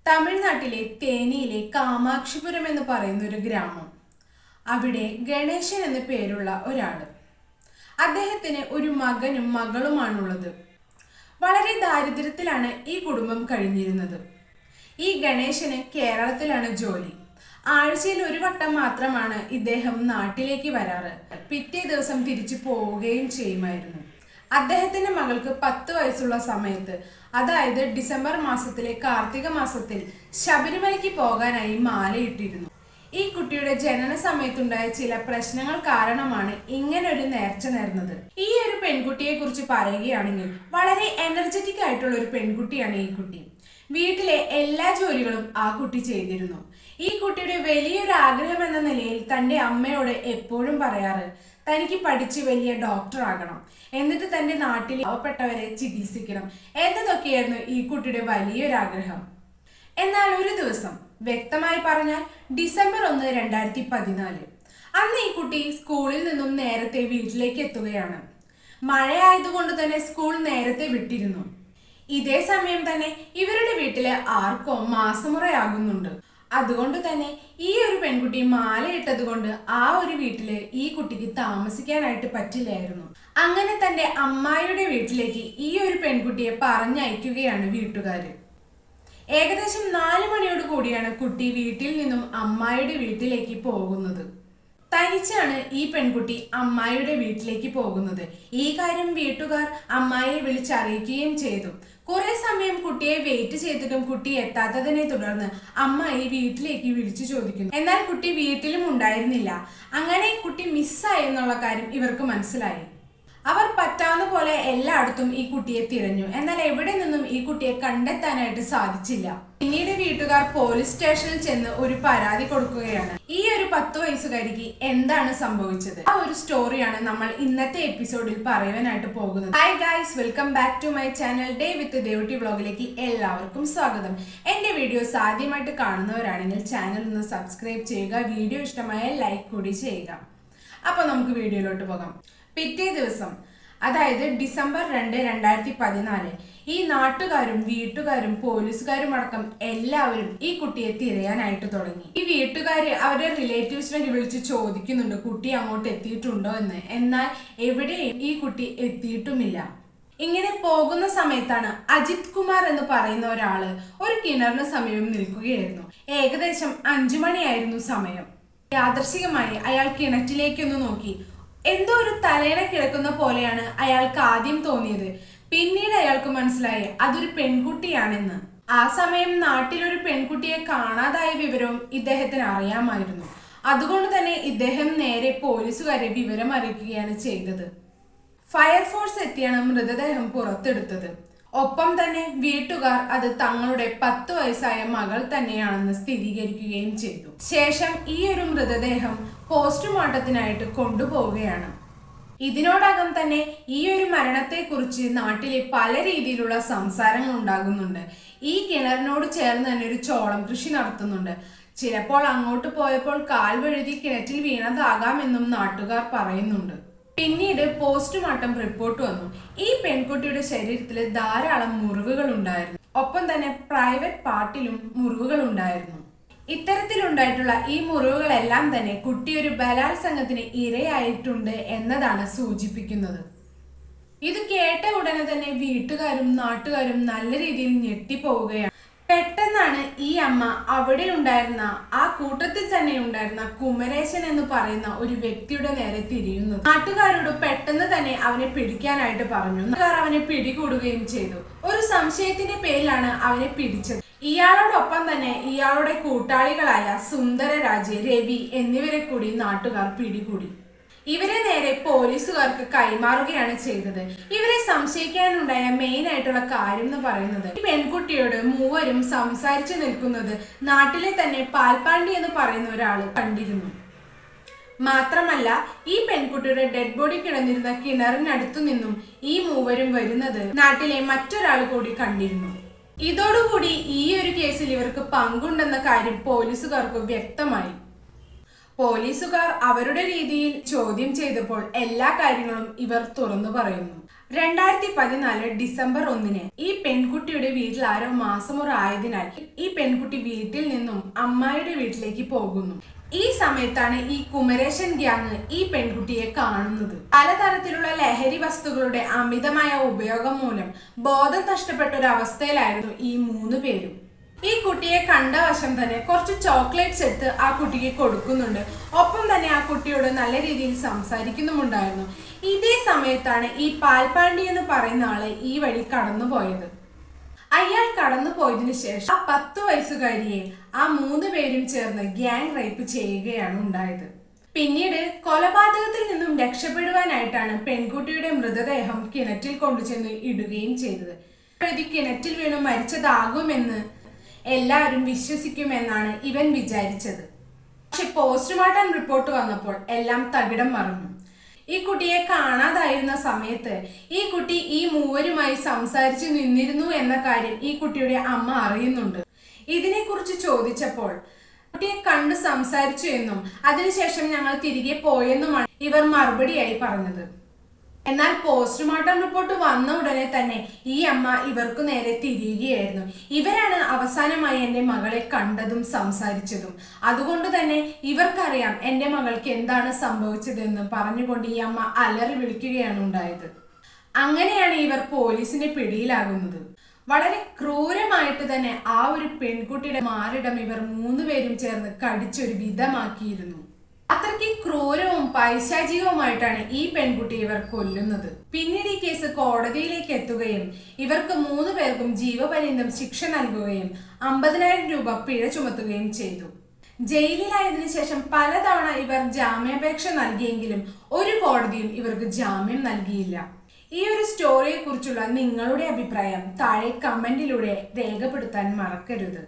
തമിഴ്നാട്ടിലെ തേനിയിലെ കാമാക്ഷിപുരം എന്ന് പറയുന്ന ഒരു ഗ്രാമം. അവിടെ ഗണേശൻ എന്ന പേരുള്ള ഒരാള്. അദ്ദേഹത്തിന് ഒരു മകനും മകളുമാണുള്ളത്. വളരെ ദാരിദ്ര്യത്തിലാണ് ഈ കുടുംബം കഴിഞ്ഞിരുന്നത്. ഈ ഗണേശന് കേരളത്തിലാണ് ജോലി. ആഴ്ചയിൽ ഒരു വട്ടം മാത്രമാണ് ഇദ്ദേഹം നാട്ടിലേക്ക് വരാറ്. പിറ്റേ ദിവസം തിരിച്ചു പോവുകയും ചെയ്യുമായിരുന്നു. അദ്ദേഹത്തിന്റെ മകൾക്ക് 10 വയസ്സുള്ള സമയത്ത്, അതായത് ഡിസംബർ മാസത്തിലെ കാർത്തിക മാസത്തിൽ ശബരിമലയ്ക്ക് പോകാനായി മാലയിട്ടിരുന്നു. ഈ കുട്ടിയുടെ ജനന സമയത്തുണ്ടായ ചില പ്രശ്നങ്ങൾ കാരണമാണ് ഇങ്ങനെ ഒരു നേർച്ച നേർന്നത്. ഈ ഒരു പെൺകുട്ടിയെ കുറിച്ച് പറയുകയാണെങ്കിൽ വളരെ എനർജറ്റിക് ആയിട്ടുള്ള ഒരു പെൺകുട്ടിയാണ് ഈ കുട്ടി. വീട്ടിലെ എല്ലാ ജോലികളും ആ കുട്ടി ചെയ്തിരുന്നു. ഈ കുട്ടിയുടെ വലിയൊരു ആഗ്രഹം എന്ന നിലയിൽ തന്റെ അമ്മയോട് എപ്പോഴും പറയാറ്, തനിക്ക് പഠിച്ച് വലിയ ഡോക്ടർ ആകണം, എന്നിട്ട് തന്റെ നാട്ടിൽ പാവപ്പെട്ടവരെ ചികിത്സിക്കണം എന്നതൊക്കെയായിരുന്നു ഈ കുട്ടിയുടെ വലിയൊരാഗ്രഹം. എന്നാൽ ഒരു ദിവസം, വ്യക്തമായി പറഞ്ഞാൽ ഡിസംബർ 1, 2014, അന്ന് ഈ കുട്ടി സ്കൂളിൽ നിന്നും നേരത്തെ വീട്ടിലേക്ക് എത്തുകയാണ്. മഴയായതുകൊണ്ട് തന്നെ സ്കൂൾ നേരത്തെ വിട്ടിരുന്നു. ഇതേ സമയം തന്നെ ഇവരുടെ വീട്ടിലെ ആർക്കോ മാസമുറയാകുന്നുണ്ട്. അതുകൊണ്ട് തന്നെ ഈ ഒരു പെൺകുട്ടി മാലയിട്ടത് കൊണ്ട് ആ ഒരു വീട്ടില് ഈ കുട്ടിക്ക് താമസിക്കാനായിട്ട് പറ്റില്ലായിരുന്നു. അങ്ങനെ തന്റെ അമ്മായിയുടെ വീട്ടിലേക്ക് ഈ ഒരു പെൺകുട്ടിയെ പറഞ്ഞയക്കുകയാണ് വീട്ടുകാര്. ഏകദേശം 4 മണിയോട് കൂടിയാണ് കുട്ടി വീട്ടിൽ നിന്നും അമ്മായിയുടെ വീട്ടിലേക്ക് പോകുന്നത്. തനിച്ചാണ് ഈ പെൺകുട്ടി അമ്മായിയുടെ വീട്ടിലേക്ക് പോകുന്നത്. ഈ കാര്യം വീട്ടുകാർ അമ്മായിയെ വിളിച്ചറിയിക്കുകയും ചെയ്തു. കുറെ സമയം കുട്ടിയെ വെയിറ്റ് ചെയ്തിട്ടും കുട്ടി എത്താത്തതിനെ തുടർന്ന് അമ്മായി വീട്ടിലേക്ക് വിളിച്ചു ചോദിക്കുന്നു. എന്നാൽ കുട്ടി വീട്ടിലും ഉണ്ടായിരുന്നില്ല. അങ്ങനെ കുട്ടി മിസ്സായി എന്നുള്ള കാര്യം ഇവർക്ക് മനസ്സിലായി. അവർ പറ്റാവുന്ന പോലെ എല്ലായിടത്തും ഈ കുട്ടിയെ തിരഞ്ഞു. എന്നാൽ എവിടെ നിന്നും ഈ കുട്ടിയെ കണ്ടെത്താനായിട്ട് സാധിച്ചില്ല. പിന്നീട് വീട്ടുകാർ പോലീസ് സ്റ്റേഷനിൽ ചെന്ന് ഒരു പരാതി കൊടുക്കുകയാണ്. ഈ ഒരു 10 വയസ്സുകാരിക്ക് എന്താണ് സംഭവിച്ചത്, ആ ഒരു സ്റ്റോറിയാണ് നമ്മൾ ഇന്നത്തെ എപ്പിസോഡിൽ പറയുവാനായിട്ട് പോകുന്നത്. Hi guys, welcome back to my channel day with Devatti വ്ളോഗിലേക്ക് എല്ലാവർക്കും സ്വാഗതം. എന്റെ വീഡിയോസ് ആദ്യമായിട്ട് കാണുന്നവരാണെങ്കിൽ ചാനൽ ഒന്ന് സബ്സ്ക്രൈബ് ചെയ്യുക, വീഡിയോ ഇഷ്ടമായ ലൈക്ക് കൂടി ചെയ്യുക. അപ്പൊ നമുക്ക് വീഡിയോയിലോട്ട് പോകാം. പിറ്റേ ദിവസം, അതായത് ഡിസംബർ 2, 2014, ഈ നാട്ടുകാരും വീട്ടുകാരും പോലീസുകാരും അടക്കം എല്ലാവരും ഈ കുട്ടിയെ തിരയാനായിട്ട് തുടങ്ങി. ഈ വീട്ടുകാര് അവരുടെ റിലേറ്റീവ്സിനെ വിളിച്ച് ചോദിക്കുന്നുണ്ട് കുട്ടി അങ്ങോട്ട് എത്തിയിട്ടുണ്ടോ എന്ന്. എന്നാൽ എവിടെയും ഈ കുട്ടി എത്തിയിട്ടുമില്ല. ഇങ്ങനെ പോകുന്ന സമയത്താണ് അജിത് കുമാർ എന്ന് പറയുന്ന ഒരാള് ഒരു കിണറിന് സമീപം നിൽക്കുകയായിരുന്നു. ഏകദേശം 5 മണിയായിരുന്നു സമയം. യാദൃശികമായി അയാൾ കിണറ്റിലേക്കൊന്ന് നോക്കി. എന്തോ ഒരു തലയിണ കിടക്കുന്ന പോലെയാണ് അയാൾക്ക് ആദ്യം തോന്നിയത്. പിന്നീട് അയാൾക്ക് മനസ്സിലായി അതൊരു പെൺകുട്ടിയാണെന്ന്. ആ സമയം നാട്ടിലൊരു പെൺകുട്ടിയെ കാണാതായ വിവരവും ഇദ്ദേഹത്തിന് അറിയാമായിരുന്നു. അതുകൊണ്ട് തന്നെ ഇദ്ദേഹം നേരെ പോലീസുകാരെ വിവരം അറിയിക്കുകയാണ് ചെയ്തത്. ഫയർഫോഴ്സ് എത്തിയാണ് മൃതദേഹം പുറത്തെടുത്തത്. ഒപ്പം തന്നെ വീട്ടുകാർ അത് തങ്ങളുടെ 10 വയസ്സായ മകൾ തന്നെയാണെന്ന് സ്ഥിരീകരിക്കുകയും ചെയ്തു. ശേഷം ഈ ഒരു മൃതദേഹം പോസ്റ്റ്മോർട്ടത്തിനായിട്ട് കൊണ്ടുപോവുകയാണ്. ഇതിനോടകം തന്നെ ഈ ഒരു മരണത്തെക്കുറിച്ച് നാട്ടിലെ പല രീതിയിലുള്ള സംസാരങ്ങൾ ഉണ്ടാകുന്നുണ്ട്. ഈ കിണറിനോട് ചേർന്ന് തന്നെ ഒരു ചോളം കൃഷി നടത്തുന്നുണ്ട്. ചിലപ്പോൾ അങ്ങോട്ട് പോയപ്പോൾ കാൽ വഴുതി കിണറ്റിൽ വീണതാകാമെന്നും നാട്ടുകാർ പറയുന്നുണ്ട്. പിന്നീട് പോസ്റ്റ്മോർട്ടം റിപ്പോർട്ട് വന്നു. ഈ പെൺകുട്ടിയുടെ ശരീരത്തിൽ ധാരാളം മുറിവുകൾ ഉണ്ടായിരുന്നു. ഒപ്പം തന്നെ പ്രൈവറ്റ് പാർട്ടിലും മുറിവുകൾ ഉണ്ടായിരുന്നു. ഇത്തരത്തിലുണ്ടായിട്ടുള്ള ഈ മുറിവുകളെല്ലാം തന്നെ കുട്ടി ഒരു ബലാത്സംഗത്തിന് ഇരയായിട്ടുണ്ട് എന്നതാണ് സൂചിപ്പിക്കുന്നത്. ഇത് കേട്ട ഉടനെ തന്നെ വീട്ടുകാരും നാട്ടുകാരും നല്ല രീതിയിൽ ഞെട്ടിപ്പോവുകയാണ്. പെട്ടെന്നാണ് ഈ അമ്മ അവിടെ ഉണ്ടായിരുന്ന, ആ കൂട്ടത്തിൽ തന്നെ ഉണ്ടായിരുന്ന കുമരേശൻ എന്ന് പറയുന്ന ഒരു വ്യക്തിയുടെ നേരെ തിരിയുന്നത്. നാട്ടുകാരോട് പെട്ടെന്ന് തന്നെ അവനെ പിടിക്കാനായിട്ട് പറഞ്ഞു. നാട്ടുകാർ അവനെ പിടികൂടുകയും ചെയ്തു. ഒരു സംശയത്തിന്റെ പേരിലാണ് അവനെ പിടിച്ചത്. ഇയാളോടൊപ്പം തന്നെ ഇയാളുടെ കൂട്ടാളികളായ സുന്ദരരാജ്, രവി എന്നിവരെ കൂടി നാട്ടുകാർ പിടികൂടി. ഇവരെ നേരെ പോലീസുകാർക്ക് കൈമാറുകയാണ് ചെയ്തത്. ഇവരെ സംശയിക്കാനുണ്ടായ മെയിൻ ആയിട്ടുള്ള കാര്യം എന്ന് പറയുന്നത്, ഈ പെൺകുട്ടിയോട് മൂവരും സംസാരിച്ചു നിൽക്കുന്നത് നാട്ടിലെ തന്നെ പാൽപ്പാണ്ടി എന്ന് പറയുന്ന ഒരാൾ കണ്ടിരുന്നു. മാത്രമല്ല ഈ പെൺകുട്ടിയുടെ ഡെഡ് ബോഡി കിടന്നിരുന്ന കിണറിനടുത്തു നിന്നും ഈ മൂവരും വരുന്നത് നാട്ടിലെ മറ്റൊരാൾ കൂടി കണ്ടിരുന്നു. ഇതോടുകൂടി ഈ ഒരു കേസിൽ ഇവർക്ക് പങ്കുണ്ടെന്ന കാര്യം പോലീസുകാർക്ക് വ്യക്തമായി. പോലീസുകാർ അവരുടെ രീതിയിൽ ചോദ്യം ചെയ്തപ്പോൾ എല്ലാ കാര്യങ്ങളും ഇവർ തുറന്നു പറയുന്നു. 2014 ഡിസംബർ 1 ഈ പെൺകുട്ടിയുടെ വീട്ടിൽ ആരോ മാസമുറ ആയതിനാൽ ഈ പെൺകുട്ടി വീട്ടിൽ നിന്നും അമ്മായിയുടെ വീട്ടിലേക്ക് പോകുന്നു. ഈ സമയത്താണ് ഈ കുമരേശൻ ഗ്യാങ് ഈ പെൺകുട്ടിയെ കാണുന്നത്. പലതരത്തിലുള്ള ലഹരി വസ്തുക്കളുടെ അമിതമായ ഉപയോഗം മൂലം ബോധം നഷ്ടപ്പെട്ട ഒരു അവസ്ഥയിലായിരുന്നു ഈ 3 പേരും. ഈ കുട്ടിയെ കണ്ട വശം തന്നെ കുറച്ച് ചോക്ലേറ്റ്സ് എടുത്ത് ആ കുട്ടിക്ക് കൊടുക്കുന്നുണ്ട്. ഒപ്പം തന്നെ ആ കുട്ടിയോട് നല്ല രീതിയിൽ സംസാരിക്കുന്നുമുണ്ടായിരുന്നു. ഇതേ സമയത്താണ് ഈ പാൽപാണ്ടി എന്ന് പറയുന്ന ആള് ഈ വഴി കടന്നുപോയത്. അയാൾ കടന്നു പോയതിനു ശേഷം ആ 10 വയസ്സുകാരിയെ ആ 3 പേരും ചേർന്ന് ഗ്യാങ് റേപ്പ് ചെയ്യുകയാണ് ഉണ്ടായത്. പിന്നീട് കൊലപാതകത്തിൽ നിന്നും രക്ഷപ്പെടുവാനായിട്ടാണ് പെൺകുട്ടിയുടെ മൃതദേഹം കിണറ്റിൽ കൊണ്ടുചെന്ന് ഇടുകയും ചെയ്തത്. ഇത് കിണറ്റിൽ വീണ് മരിച്ചതാകുമെന്ന് എല്ലാവരും വിശ്വസിക്കുമെന്നാണ് ഇവൻ വിചാരിച്ചത്. പക്ഷെ പോസ്റ്റ്മോർട്ടം റിപ്പോർട്ട് വന്നപ്പോൾ എല്ലാം തകിടം മറിഞ്ഞു. ഈ കുട്ടിയെ കാണാതായിരുന്ന സമയത്ത് ഈ കുട്ടി ഈ 3 സംസാരിച്ചു നിന്നിരുന്നു എന്ന കാര്യം ഈ കുട്ടിയുടെ അമ്മ അറിയുന്നുണ്ട്. ഇതിനെക്കുറിച്ച് ചോദിച്ചപ്പോൾ കുട്ടിയെ കണ്ടു സംസാരിച്ചു എന്നും അതിനുശേഷം ഞങ്ങൾ തിരികെ പോയെന്നുമാണ് ഇവർ മറുപടിയായി പറഞ്ഞത്. എന്നാൽ പോസ്റ്റ്മോർട്ടം റിപ്പോർട്ട് വന്ന ഉടനെ തന്നെ ഈ അമ്മ ഇവർക്ക് നേരെ തിരിയുകയായിരുന്നു. ഇവരാണ് അവസാനമായി എൻ്റെ മകളെ കണ്ടതും സംസാരിച്ചതും, അതുകൊണ്ട് തന്നെ ഇവർക്കറിയാം എൻ്റെ മകൾക്ക് എന്താണ് സംഭവിച്ചതെന്ന് പറഞ്ഞുകൊണ്ട് ഈ അമ്മ അലറി വിളിക്കുകയാണ് ഉണ്ടായത്. അങ്ങനെയാണ് ഇവർ പോലീസിന്റെ പിടിയിലാകുന്നത്. വളരെ ക്രൂരമായിട്ട് തന്നെ ആ ഒരു പെൺകുട്ടിയുടെ മാറിടം ഇവർ 3 പേരും ചേർന്ന് കടിച്ചൊരു വിധമാക്കിയിരുന്നു. അത്രയ്ക്ക് ക്രൂരവും പൈശാചികവുമായിട്ടാണ് ഈ പെൺകുട്ടി ഇവർ കൊല്ലുന്നത്. പിന്നീട് ഈ കേസ് കോടതിയിലേക്ക് എത്തുകയും ഇവർക്ക് 3 പേർക്കും ജീവപര്യന്തം ശിക്ഷ നൽകുകയും 50,000 രൂപ പിഴ ചുമത്തുകയും ചെയ്തു. ജയിലിലായതിനു ശേഷം പലതവണ ഇവർ ജാമ്യാപേക്ഷ നൽകിയെങ്കിലും ഒരു കോടതിയും ഇവർക്ക് ജാമ്യം നൽകിയില്ല. ഈ ഒരു സ്റ്റോറിയെ കുറിച്ചുള്ള നിങ്ങളുടെ അഭിപ്രായം താഴെ കമന്റിലൂടെ രേഖപ്പെടുത്താൻ മറക്കരുത്.